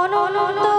অনন্ত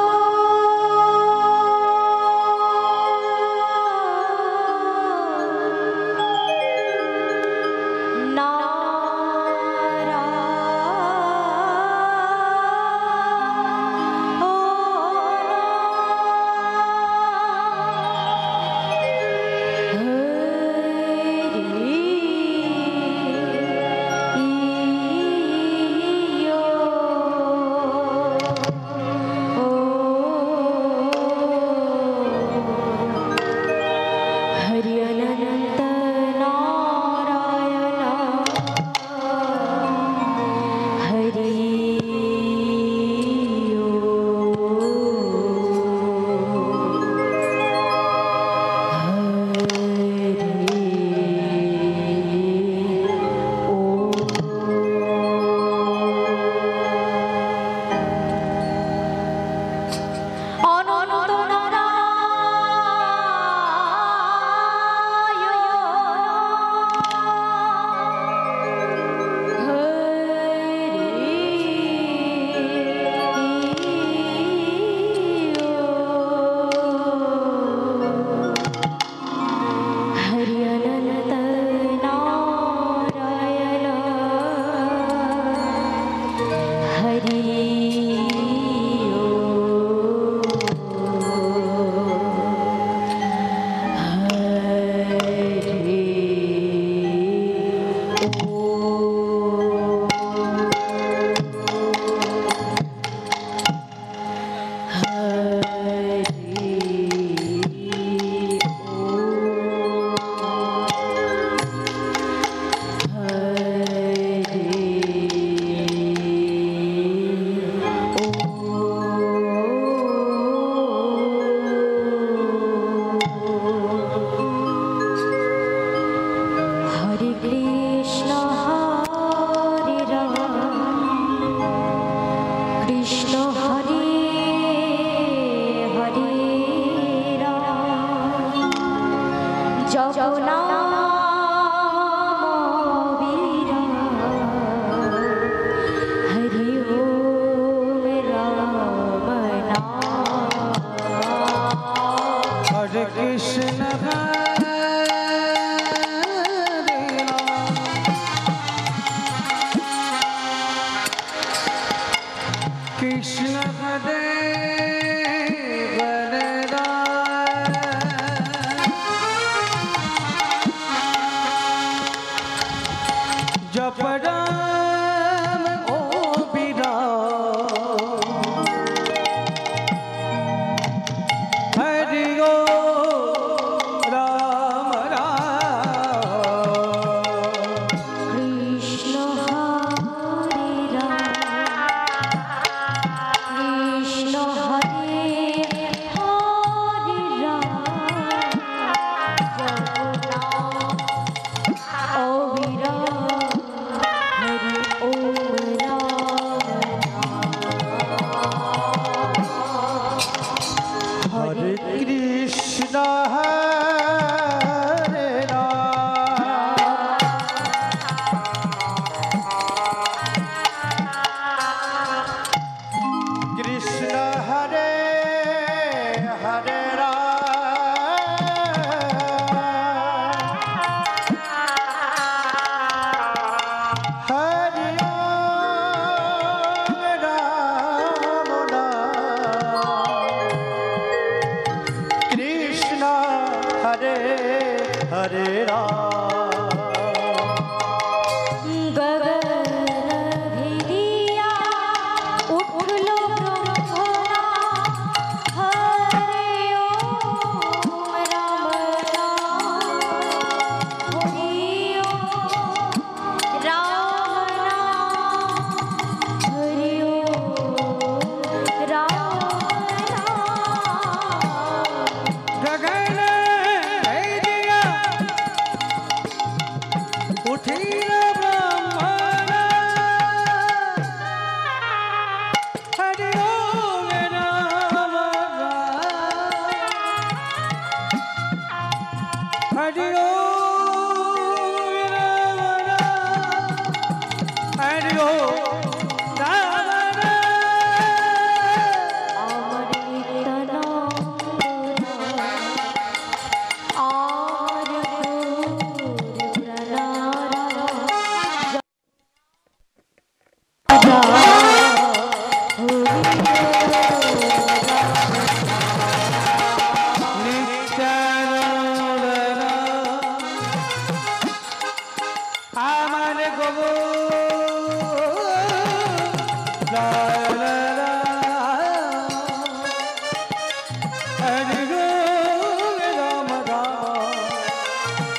Krishna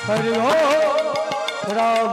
Hari ओम राम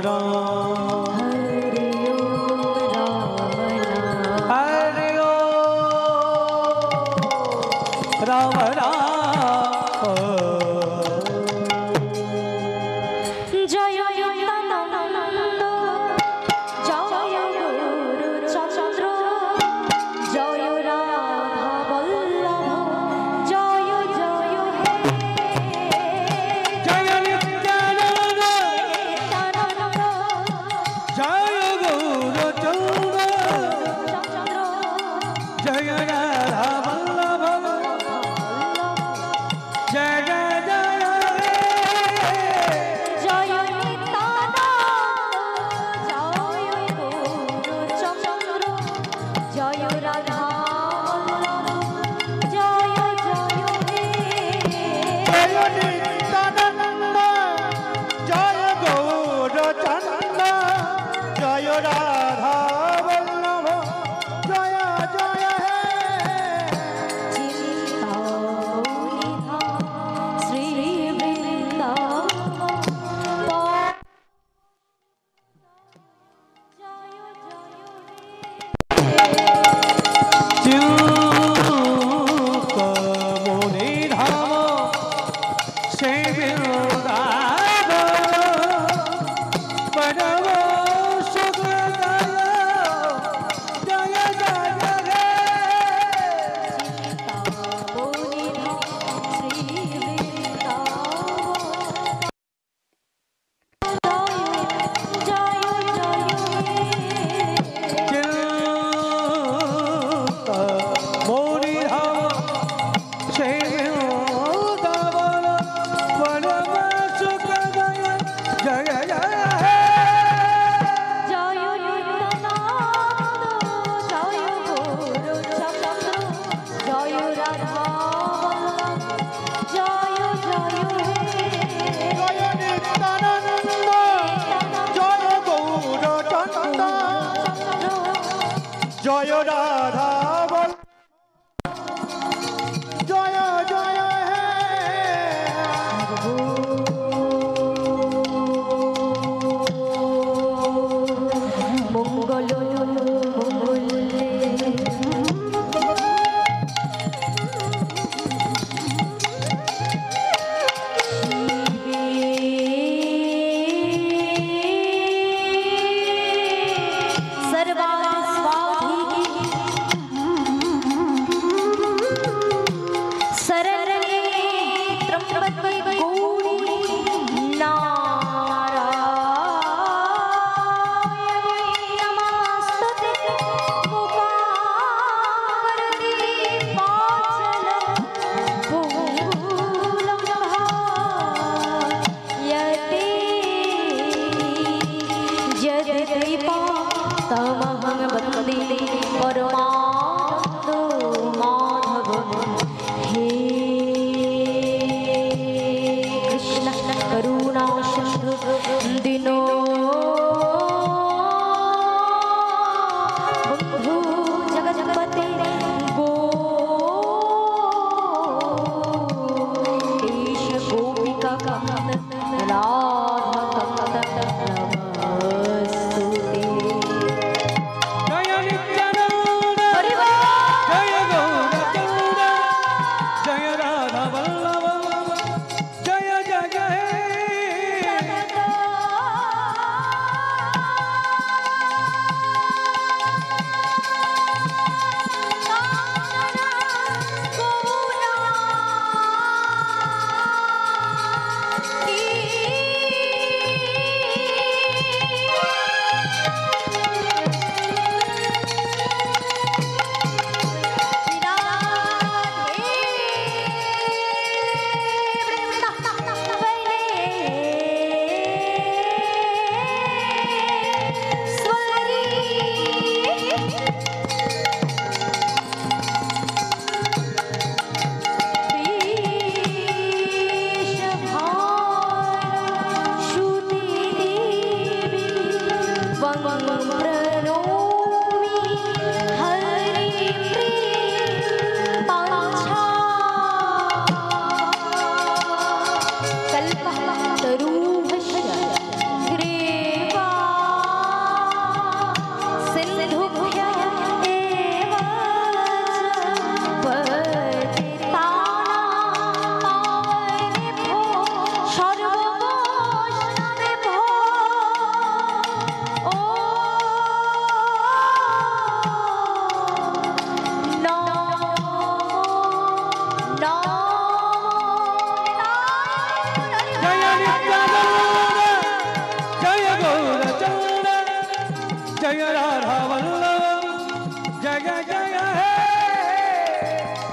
राम जय परम सुखदाय जय जय हे जय राधा बोल जय जय हे मंगल तमहं वन्दे परमानंद माधव हे कृष्ण करुणा सिंधु दीनो बंधु जगज्जगपते गोपेश गोपिका कांत राधा कांत जय राधा वल्लभ जय जय हे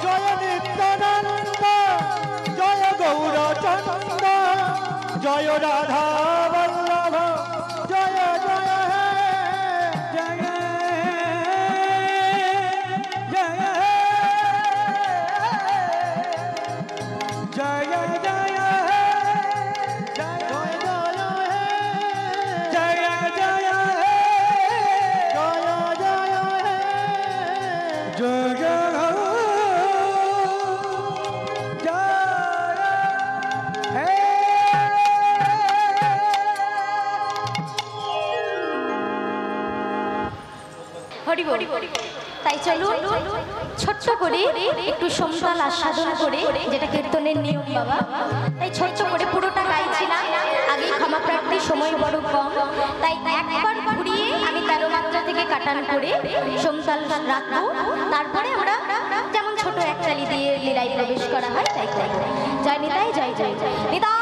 जय नित्यानंद जय गौरचंद जय राधा वल्लभ जय जय हे जय जय जय जय তাই চলুন ছোট্ট করে একটু সমতাল আস্বাদন করে, যেটা কীর্তনের নিয়ম বাবা, তাই ছোট্ট করে পুরোটা গাইছি না, আগে ক্ষমা প্রার্থী, সময় বড় কম, তাই একবার ঘুরিয়ে আমি 13 মাত্রা থেকে কাটান করে সমতাল রাখবো। তারপরে আমরা যেমন ছোট এক চালি দিয়ে লীলায় প্রবেশ করা হয় তাই করব। জয় নিতাই, জয় জয় জয় নিতাই।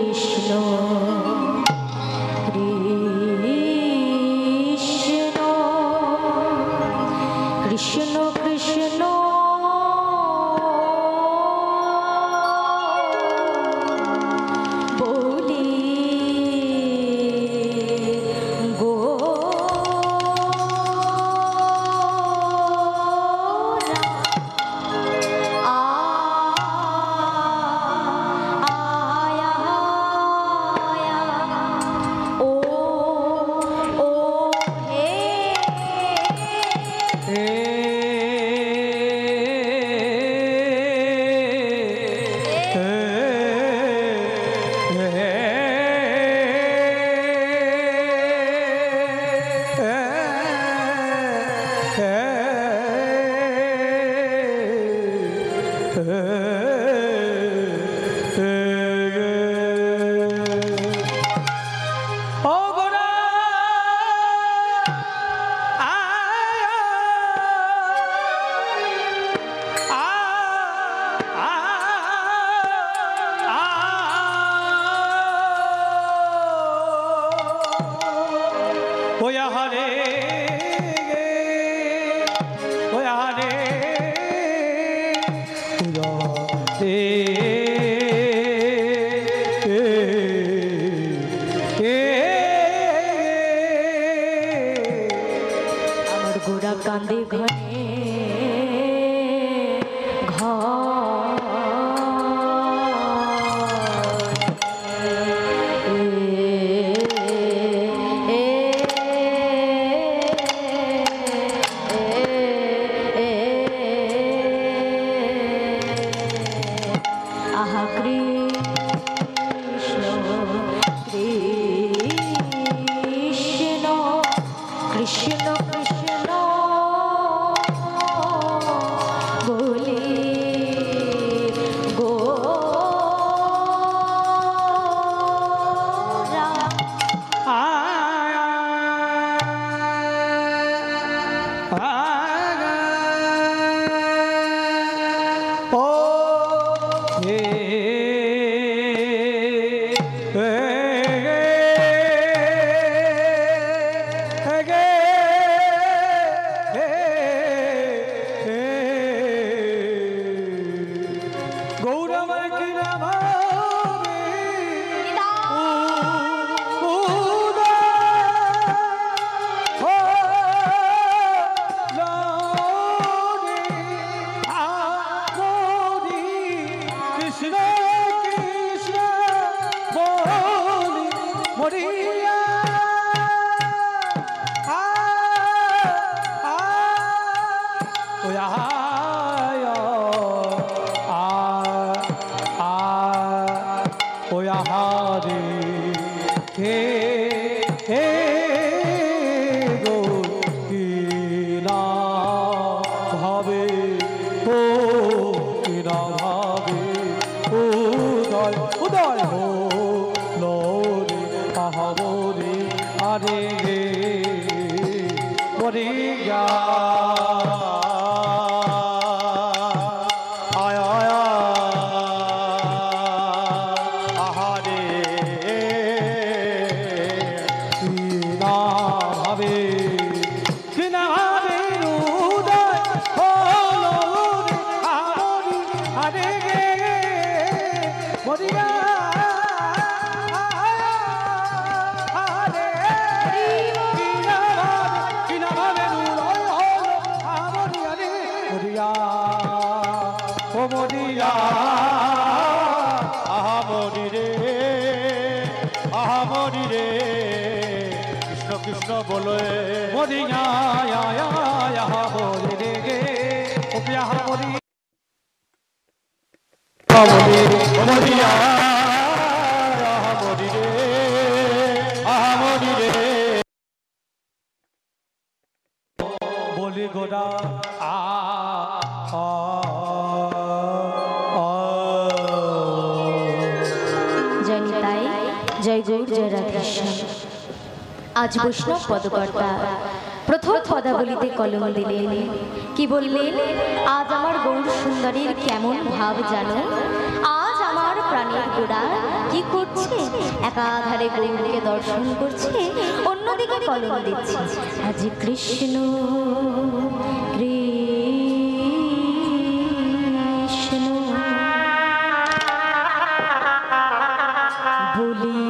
কৃষ্ণ কৃষ্ণ কৃষ্ণ কৃষ্ণ বলি গো কান্দে ঘরে আহা কৃষ্ণ কৃষ্ণ কৃষ্ণ কৃষ্ণ বলি গো Hare বলি গোরা আ আ জয় নিতাই, জয় গৌর, জয় রাধেশ্যাম। আজ বৈষ্ণব পদকর্তা প্রথম পদাবলিতে কলম দিলেন, কি বললেন? আজ আমার গৌর সুন্দরীর কেমন ভাব জানো? আজ আমার প্রাণের গোড়া কি করছে? একাধারে গৌরকে দর্শন করছে, অন্যদিকে কলম দিচ্ছে। আজ কৃষ্ণ কৃষ্ণ বলি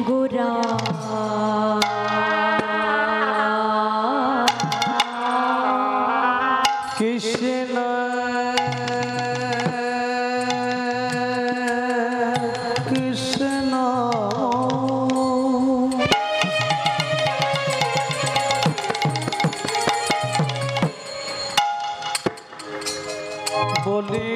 গোরা কৃষ্ণ কৃষ্ণ বলি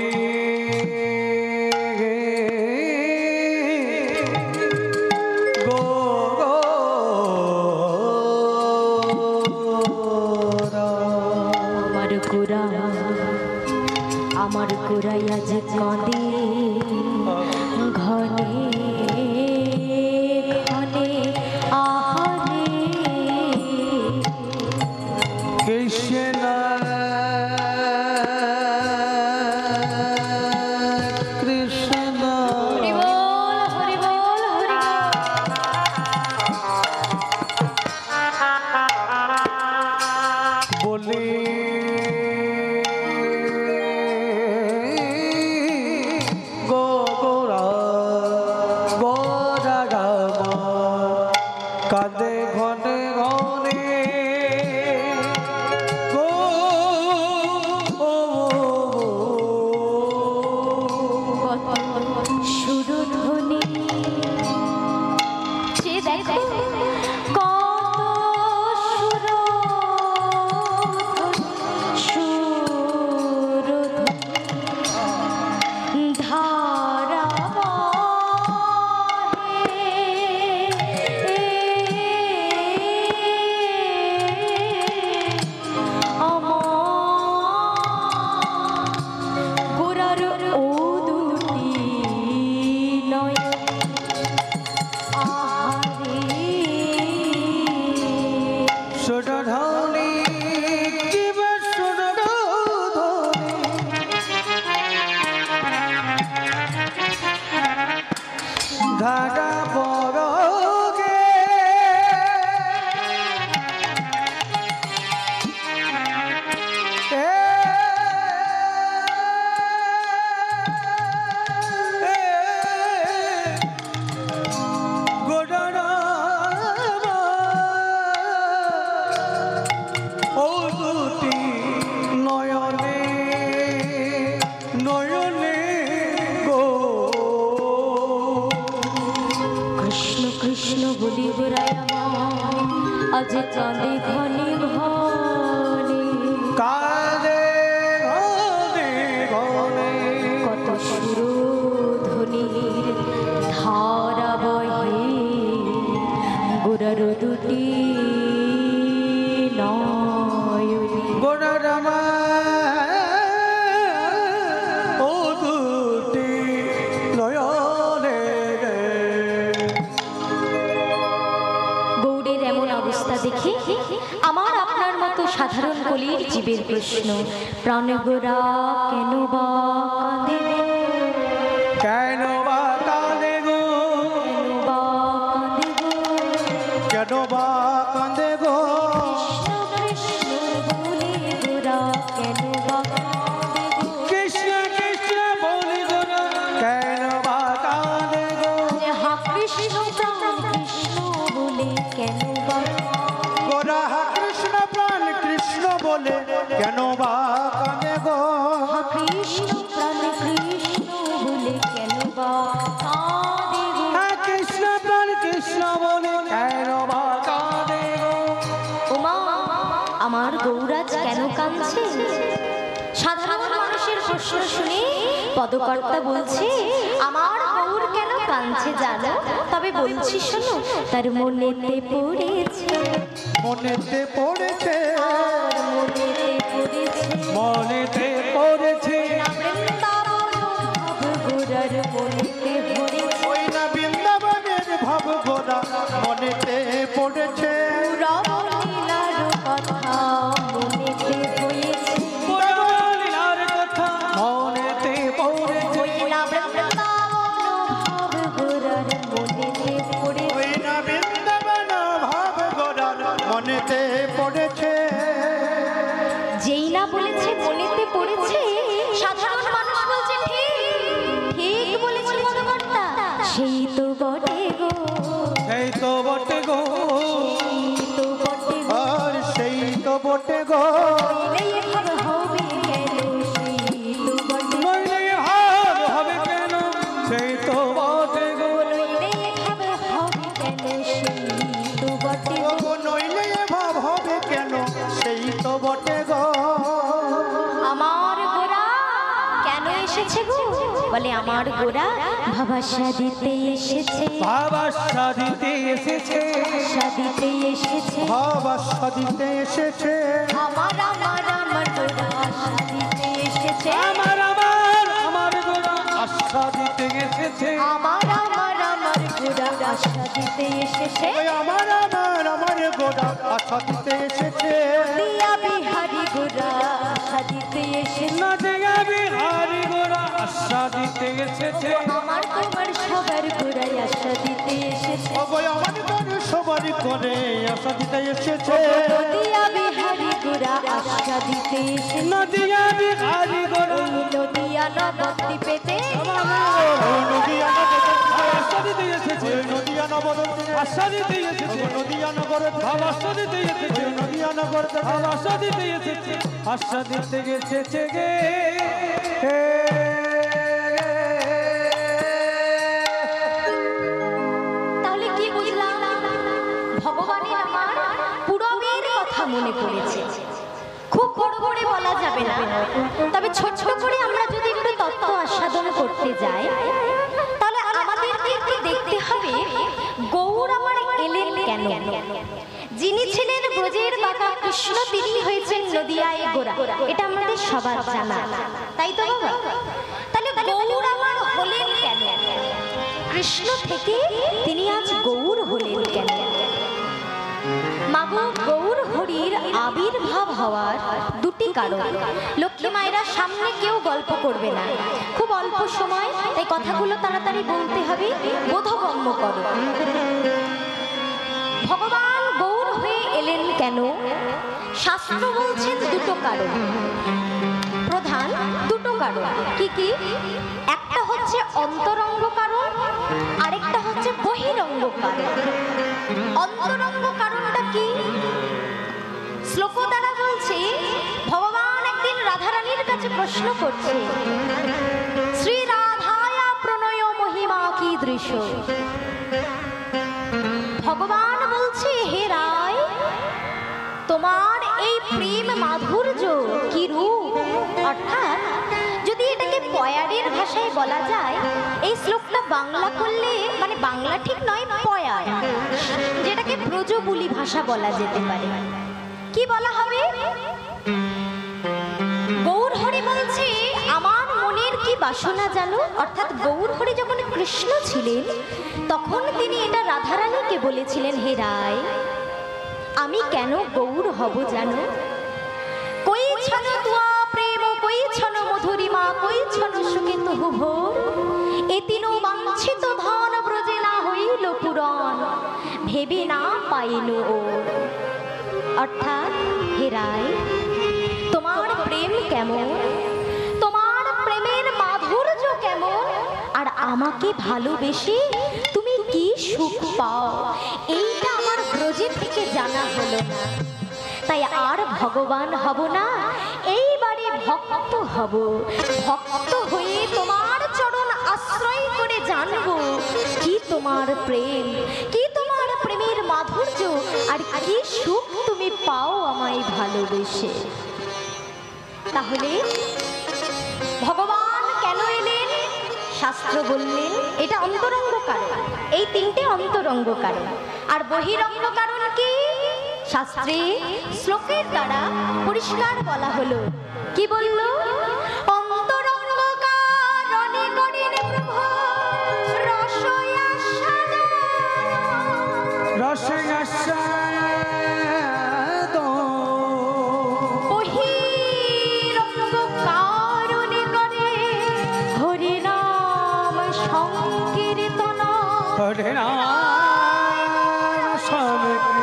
আমার গোড়াই আজ কাঁদে ঘনে ঘনে আহারে কৃষ্ণ কৃষ্ণ হরি বল হরি বল হরি বল বলি কাঁদে ঘনে ঘনে গো সুরধ্বনি সে দেখো ধারা বড় গে গোড়া ও দুটি নয়নে নয়নে গো কৃষ্ণ কৃষ্ণ বলি গোরায় আজ কাঁদে ঘনে ঘনে কাঁদে ঘনে ঘনে কত সুরধ্বনির ধারা বহে গোরার দুটি নয়নে গোড়া রামা ও দুটি নয়নে গৌড়ের এমন অবস্থা দেখে আমার আপনার মতো সাধারণ কলির জীবের প্রশ্ন, প্রাণ গোরা কেন বা কাঁদে গো? কেন বা কাঁদে গো কেন বা কাঁদে গো? কৃষ্ণ কৃষ্ণ বলি গোরা কেন বা কাঁদে গো? কৃষ্ণ কৃষ্ণ বলে কেন বা গোরা কৃষ্ণ প্রাণ কৃষ্ণ বলে কেন বা কাঁদে গো? কৃষ্ণ প্রাণ কৃষ্ণ বলে কেন বা কাঁদে গো? কৃষ্ণ প্রাণ কৃষ্ণ বলে কেন বা কাঁদে গো? ওমা আমার গৌরাজ কেন কাঁদছে? সাধারণ মানুষের প্রশ্ন শুনে পদকর্তা বলছে আমার গৌর কেন কাঁদছে জানো, তবে বলছি শোনো, তার মনেতে পড়েছে, মনেতে পড়েছে, মনেতে পড়েছে, মনেতে পড়েছে, গোরার মনেতে পড়েছে, ওই না বৃন্দাবনের ভাব গোরা মনেতে পড়েছে, রামলীলার কথা মনেতে হয়েছে, রামলীলার কথা মনেতে পড়েছে, ওই না বৃন্দাবন ভাব গোরার মনেতে পড়েছে, ওই না বৃন্দাবন ভাব গোরার মনেতে পড়েছে। যেই না বলেছে মনেতে পড়েছে, সাধারণ মানুষ বলছে ঠিক ঠিক বলেছে মধুকর্তা, সেই তো বটে গো, সেই তো বটে গো, সেই তো বটে গো, আর সেই তো বটে গো, এই ভাব হবে কেন, সেই তো বটে গো, নইলে হার হবে কেন, সেই তো বটে গো, নইলে ভাব হবে কেন, সেই তো বটে গো, ও নইলে ভাব হবে কেন, সেই তো বটে গো। আমার গোরা কেন এসেছে গো, বলে আমার গোরা ভাবাসা দিতে এসেছে, ভাবাসা দিতে এসেছে, সাদিতে এসেছে, ভাবাসা দিতে এসেছে, আমার আমার আমার গোরা সাদিতে এসেছে, আমার গোরা আশা দিতে এসেছে, আমার আমার আমার গোরা আশা দিতে এসেছে, ওই আমার গোরা আশা দিতে এসেছে, দিয়া বিহারি গোরা আশা দিতে এসেছে, নদিয়া বিহারি গোরা আশা দিতে এসেছে, আমার তোমার সবার গোড়ায় আশা দিতে এসেছে, ওই আমার গোরা সবারই করে আশা দিতে এসেছে, দিয়া বিহারি গোরা আশা দিতে এসেছে, নদিয়া বিহারি গোরা নদিয়া নবদ্বীপ পেতে নদিয়া আশা দিতে এসেছে, নদিয়া নবদ্বীপ আশা দিতে এসেছে, নদিয়া নগর আশা দিতে এসেছে, নদিয়া নগর আশা দিতে এসেছে, আশা দিতে এসেছে গে। তাহলে কি বুঝলাম, ভগবানের আমার পুরবের কথা মনে পড়েছে, খুব বড় করে বলা যাবে না, তবে ছোট করে আমরা যদি একটু তত্ত্ব আস্বাদন করতে যাই, তাহলে আমাদেরকে একটু দেখতে হবে গৌর আমার এলেন কেন। যিনি ছিলেন ব্রজের বাবা কৃষ্ণ, তিনি হয়েছেন নদিয়ায় গোরা, এটা আমাদের সবার জানা, তাই তো বাবা? তাহলে গৌর আমার হলেন কেন, কৃষ্ণ থেকে তিনি আজ গৌর হলেন কেন? মাগো, গৌর হরির আবির্ভাব হওয়ার দুটি কারণ। লক্ষ্মী মায়েরা সামনে কেউ গল্প করবে না, খুব অল্প সময়, তাই কথাগুলো তাড়াতাড়ি বলতে হবে, বোধগম্য করো। ভগবান গৌর হয়ে এলেন কেন, শাস্ত্র বলছেন দুটো কারণ, প্রধান দুটো কারণ। কি কি? একটা হচ্ছে অন্তরঙ্গ কারণ, আরেকটা হচ্ছে বহিরঙ্গ কারণ। অন্তরঙ্গ কারণটা কি? শ্লোক দ্বারা বলছে, ভগবান একদিন রাধারানীর কাছে প্রশ্ন করছে, শ্রী রাধায়া প্রণয় মহিমা কি দৃশ্য। ভগবান বলছে, হে রায়, তোমার এই প্রেম মাধুর্য কি রূপ। অর্থাৎ যদি এটাকে পয়ারের ভাষায় বলা যায়, এই শ্লোকটা বাংলা করলে, মানে বাংলা ঠিক নয়, পয়ার, যেটাকে ব্রজবুলি ভাষা বলা যেতে পারে। কি বলা হবে? গৌর হরি বলছে, আমার মনের কি বাসনা জানো। অর্থাৎ গৌর হরি যখন কৃষ্ণ ছিলেন, তখন তিনি এটা রাধারানীকে বলেছিলেন, হে রায়, আমি কেন গৌর হব জানো। কই ছন তুয়া প্রেম, কই ছন মধুরিমা, কই ছন সুখে তহু ভোর, এতিনো বাঞ্ছিত ধন ব্রজে না হইল পুরন, ভেবে না পাইনু ওর। অর্থাৎ হে রায়, তোমার প্রেম কেমন, তোমার প্রেমের মাধুর্য কেমন, আর আমাকে ভালোবেসে তুমি কি সুখ পাও, এইটা আমার ব্রজে থেকে জানা হলো না। তাই আর ভগবান হব না, এইবারে ভক্ত হব। ভক্ত হয়ে তোমার চরণ আশ্রয় করে জানবো কি তোমার প্রেম, কি তোমার প্রেমের মাধুর্য, আর কি সুখ তুমি পাও আমায় ভালোবেসে। তাহলে ভগবান কেন এলেন, শাস্ত্র বললেন এটা অন্তরঙ্গ কারণ, এই তিনটে অন্তরঙ্গ কারণ। আর বহিরঙ্গ কারণ কি? শাস্ত্রে শ্লোকের দ্বারা পরিষ্কার বলা হলো। কি বলল? অন্তরঙ্গ কারণে করিন প্রভু রসয়াস্বাদ, রসয়াস্বাদ। বহিরঙ্গ কারণে করে হরি নাম সংকীর্তন, হরে নাম সংকীর্তন।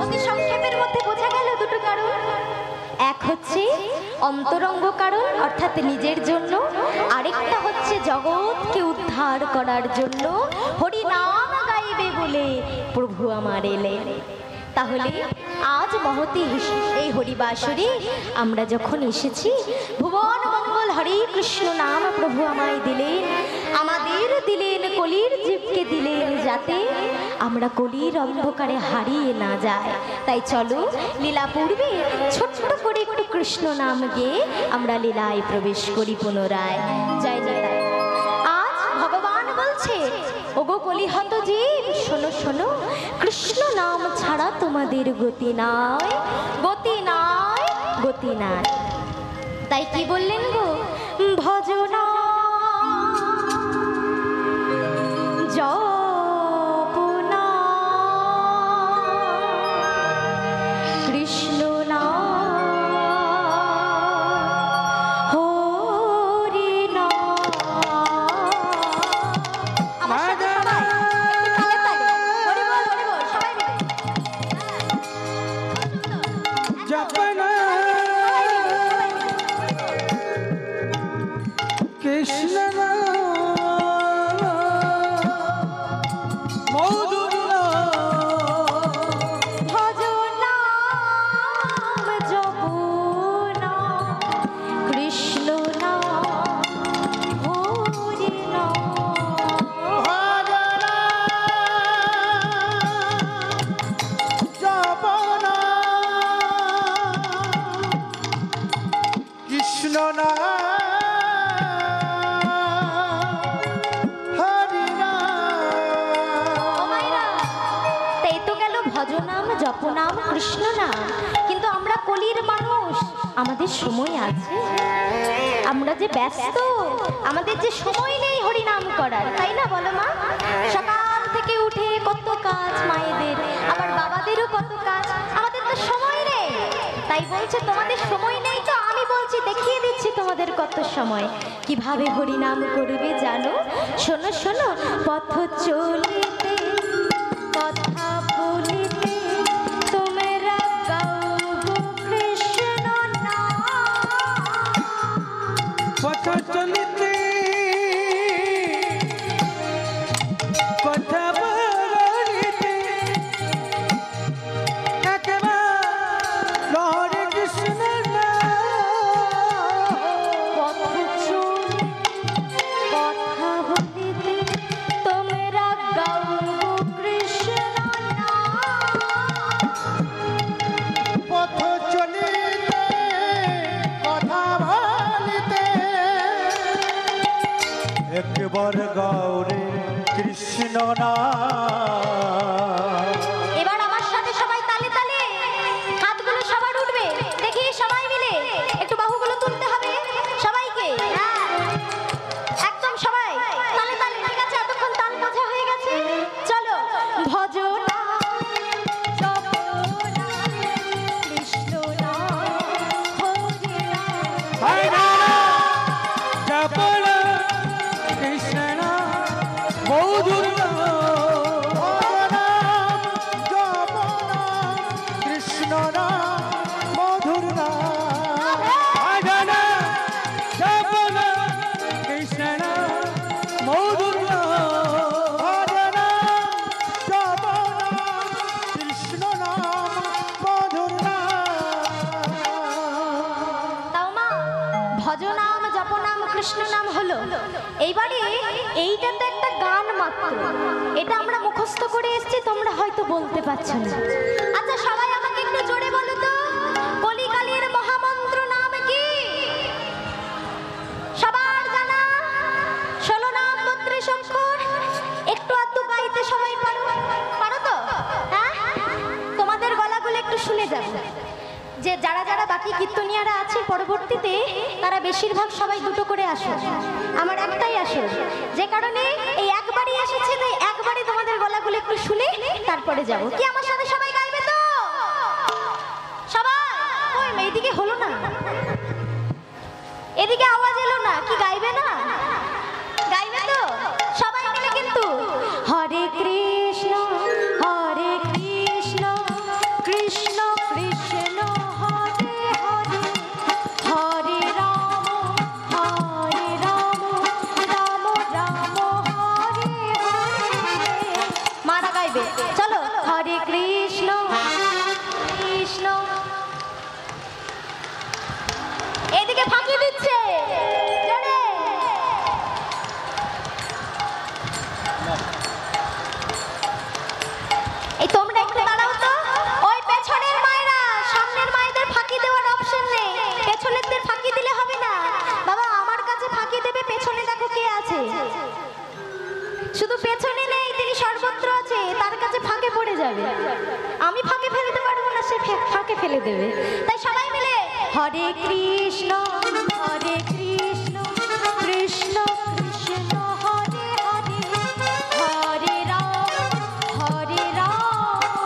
অতি সংক্ষেপের মধ্যে বোঝা গেল দুটো কারণ। এক হচ্ছে অন্তরঙ্গ কারণ অর্থাৎ নিজের জন্য, আরেকটা হচ্ছে জগৎকে উদ্ধার করার জন্য হরি নাম গাইবে বলে প্রভু আমার এলেন। তাহলে আজ মহতী এই হরিবাসরে আমরা যখন এসেছি, ভুবন মঙ্গল হরে কৃষ্ণ নাম প্রভু আমায় দিলেন, আমাদের দিলেন, কলির জীবকে দিলেন, যাতে আমরা কলির অন্ধকারে হারিয়ে না যায়। তাই চলো লীলা পূর্বে ছোট্ট করে একটু কৃষ্ণ নাম গেয়ে আমরা লীলায় প্রবেশ করি পুনরায়। জয় জয়। আজ ভগবান বলছে, ওগো কলিহত জীব, শোনো শোনো, কৃষ্ণ নাম ছাড়া তোমাদের গতি নাই, গতি নাই, গতি নাই। তাই কি বললেন গো? ভজনা জপনা কৃষ্ণ নাম হরি নাম। আমার সাথে সবাই একটু তালে তালে হরি বল, হরি বল, সবাই মিলে। জপনা কৃষ্ণ নাম মধুর নাম, ভজনা জপনা কৃষ্ণ নাম হরি নাম। জপনা কৃষ্ণ নাম হরি ও মায়েরা, তাই তো গেল ভজনাম জপনাম কৃষ্ণ নাম। কিন্তু আমরা কলির মানুষ, আমাদের সময় আছে? আমরা যে ব্যস্ত, আমাদের যে সময় নেই হরিনাম করার, তাই না বলো মা? সকাল থেকে উঠে কত কাজ মায়েদের, আবার বাবাদেরও কত কাজ, আমাদের তো সময় নেই। তাই বলছে তোমাদের সময় নেই, তো আমি বলছি দেখিয়ে দিচ্ছি তোমাদের কত সময়। কিভাবে হরিনাম করবে জানো? শোনো শোনো। পথ চলিতে কথা বলিতে তোমরা গাও গো কৃষ্ণ নাম। পথ চলিতে কথা বলিতে একেবারে হরে কৃষ্ণ নাম। পথ চলিতে কথা বলিতে তোমরা গাও গো কৃষ্ণ নাম। পথ চলিতে কথা বলিতে একবার গৌরে কৃষ্ণ নাম। এবার আমার সাথে সবাই তালে তালে, হাতগুলো সবার উঠবে, দেখি সবাই মিলে একটু বাহুগুলো তুলতে হবে সবাইকে। একদম সবাই তালে তালে, ঠিক আছে? এতক্ষণ তাল বোঝা হয়ে গেছে, চলো। ভজনা জপনা কৃষ্ণ নাম হরি নাম। হরে নাম জপনা কৃষ্ণ নাম মধুর নাম। হরে নাম জপনা কৃষ্ণ নাম মধুর নাম। হরে নাম জপনা কৃষ্ণ নাম মধুর নাম। হরে নাম জপনা কৃষ্ণ নাম মধুর নাম। তাও মা, ভজনাম জপনাম কৃষ্ণ নাম হলো। এইবারে এইটা তো একটা গান মাত্র, এটা আমরা মুখস্থ করে এসেছি, তোমরা হয়তো বলতে পারছো না। আচ্ছা সবাই আমাকে একটু জোরে বলো তো, কলিকালের মহামন্ত্র যে যারা যারা বাকি কীর্তনিয়ারা আছে পরবর্তীতে তারা বেশিরভাগ সবাই দুটো করে আসো, আমার একটাই আসো, যে কারণে এই একবারই এসেছে, তাই একবারই তোমাদের গলাগুলো একটু শুনে তারপরে যাব। কি আমার সাথে সবাই গাইবে তো? সবাই ওই এইদিকে হলো না, এদিকে আওয়াজ এলো না, কি গাইবে না? গাইবে তো সবাই মিলে কিন্তু। হরে কৃষ্ণ হরে কৃষ্ণ কৃষ্ণ কৃষ্ণ হরে হরে, হরে রাম রাম রাম হরে হরে। মারা গাইবে, চলো। হরে কৃষ্ণ কৃষ্ণ, এদিকে ফাঁকি দিচ্ছে জোরে। এই তোমরা একটু দাঁড়াও তো, ওই পেছনের মায়েরা, সামনের মায়েদের ফাঁকি দেওয়ার অপশন নেই, পেছনেরদের ফাঁকি দিলে হবে না। বাবা আমার কাছে ফাঁকি দেবে, পেছনে দেখো কে আছে, শুধু পেছনে নেই, তিনি সর্বত্র আছে, তার কাছে ফাঁকে পড়ে যাবে। আমি ফাঁকে ফেলতে পারবো না, সে ফাঁকে ফেলে দেবে। তাই সবাই মিলে হরে কৃষ্ণ হরে কৃষ্ণ কৃষ্ণ কৃষ্ণ হরে হরে, হরে রাম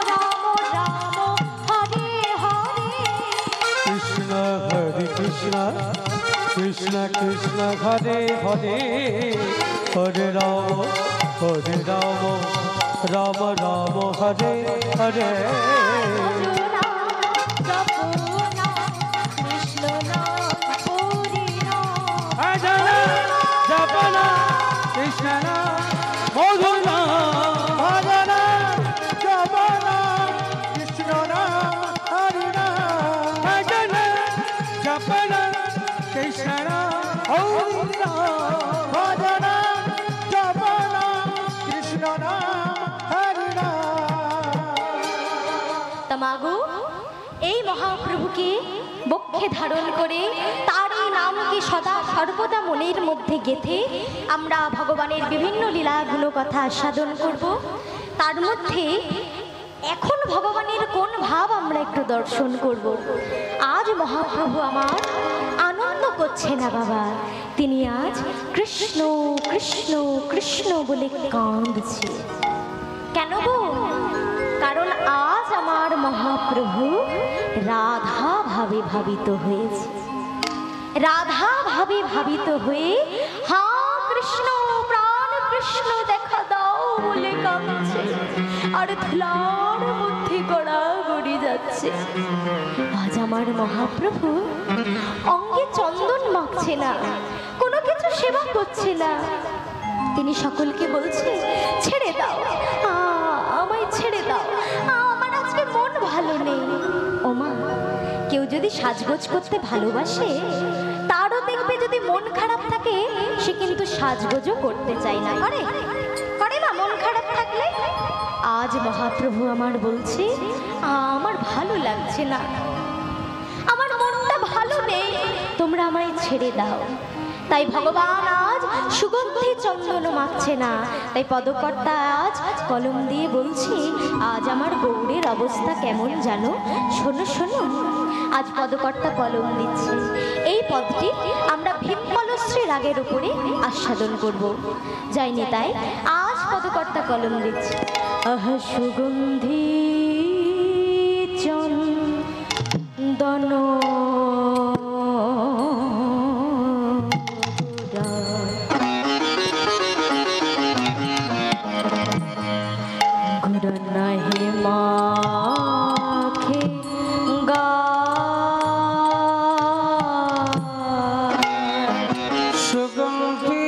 রাম রাম হরে হরে। কৃষ্ণ হরে কৃষ্ণ কৃষ্ণ কৃষ্ণ হরে হরে, হরে রাম রাম রাম হরে হরে। কৃষ্ণ নাম হরি রাম, ভজনা জপনা কৃষ্ণ নাম মধুর নাম, ভজনা জপনা কৃষ্ণ নাম হরি নাম, ভজনা জপনা কৃষ্ণ নাম হরি নাম, ভজনা জপনা কৃষ্ণ নাম হরি নাম। তামাগো এই মহাপ্রভুকে বক্ষে ধারণ করে তার এই নামকে সদা সর্বদা মনের মধ্যে গেঁথে আমরা ভগবানের বিভিন্ন লীলাগুলো কথা আস্বাদন করব। তার মধ্যে এখন ভগবানের কোন ভাব আমরা একটু দর্শন করব। আজ মহাপ্রভু আমার আনন্দ করছে না বাবা, তিনি আজ কৃষ্ণ কৃষ্ণ কৃষ্ণ বলে কাঁদছে। কেন গো? কারণ আজ আমার মহাপ্রভু রাধা ভাবে ভাবিত হয়েছে, রাধা ভাবে ভাবিত হয়ে হা কৃষ্ণ প্রাণ কৃষ্ণ দেখা দাও বলে কাঁদছে, আর ধুলার মধ্যে গড়াগড়ি যাচ্ছে। আজ আমার মহাপ্রভু অঙ্গে চন্দন মাখছে না, কোনো কিছু সেবা করছে না, তিনি সকলকে বলছে ছেড়ে দাও, আমায় ছেড়ে দাও, আমার আজকে মন ভালো নেই। ওমা, কেউ যদি সাজগোজ করতে ভালোবাসে তারও দেখবে যদি মন খারাপ থাকে সে কিন্তু সাজগোজও করতে চায় না, করে না মন খারাপ থাকলে। আজ মহাপ্রভু আমার বলছে আমার ভালো লাগছে না, আমার মনটা ভালো নেই, তোমরা আমায় ছেড়ে দাও। তাই ভগবান আজ সুগন্ধি চন্দন মাখছে না, তাই পদকর্তা আজ কলম দিয়ে বলছে আজ আমার গৌরের অবস্থা কেমন জানো, শোনো শোনো। আজ পদকর্তা কলম দিচ্ছে, এই পদটি আমরা ভীমকলশ্রী রাগের উপরে আস্বাদন করব। যাইনি তাই আজ পদকর্তা কলম দিচ্ছে। আহ সুগন্ধি চন্দন নাহি মাখে গা সুগন্ধি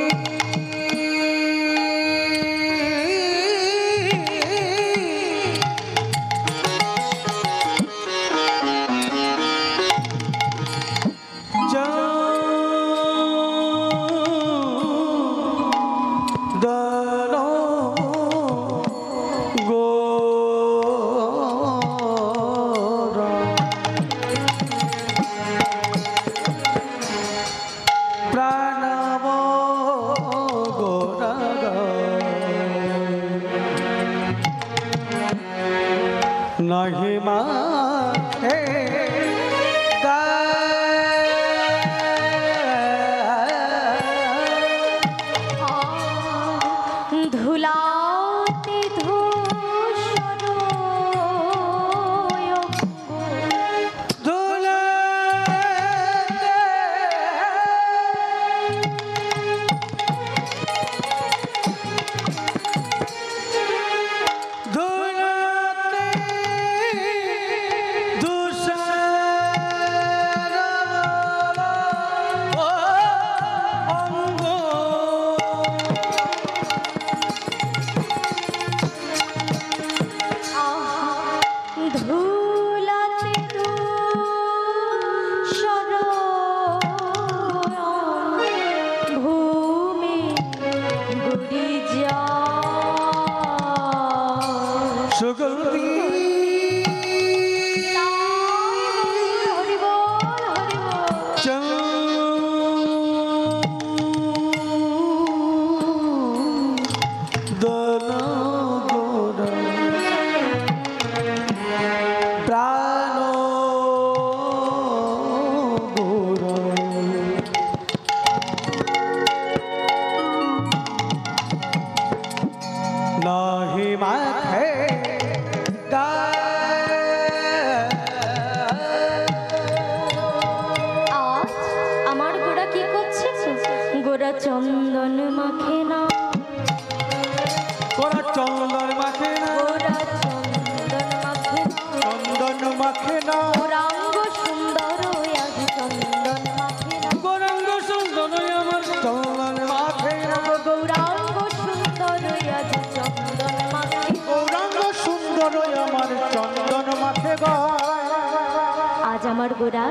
আমার গোরা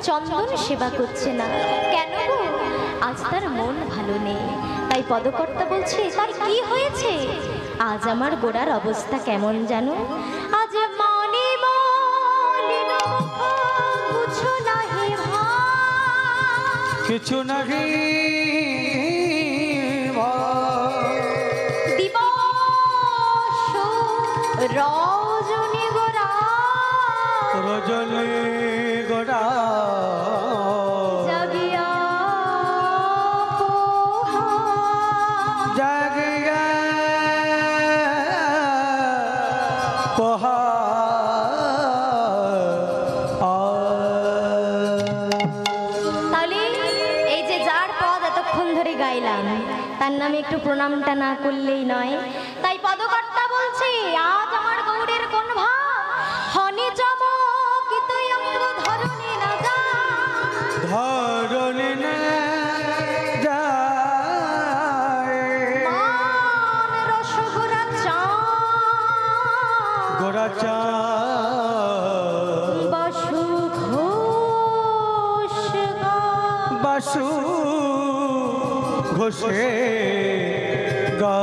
চন্দন সেবা করছে না কেন গো? আজ তার মন ভালো নেই, তাই পদকর্তা বলছে তার কি হয়েছে? আজ আমার গোরার অবস্থা কেমন জানো? আজ মনে মলিন কিছু নাহি কিছু নাহি দিবস রজনী গোরা রজনী গোরা জাগিয়া জাগিয়া পহা তাহলে এই যে যার পদ এতক্ষণ ধরে গাইলাম তার নামে একটু প্রণামটা না করলেই নয়। তাই পদকর্তা বলছে আজ আমার গৌরের কোন ভাব হনি চমকিত অঙ্গ ধরণী না যা ধরণী না যায় মান রসগোরা চা গোরা চা বসু ঘোষ গা বাসু ঘোষে গা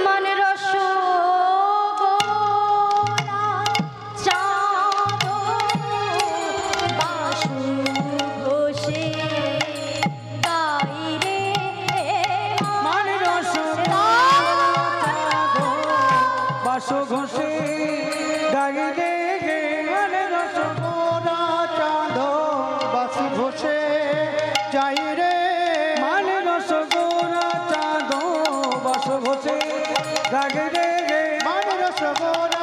মান রসগোরা চাঁদ বাসু ঘোষে গাই রে মান রস বাসু ঘোষে গাইলে গে মান রস গোরা চাঁদ বাসু ঘোষে যাই রে মান রস গোরা চাঁদ বাসু ঘোষে গাইলে গে মান রস গোরা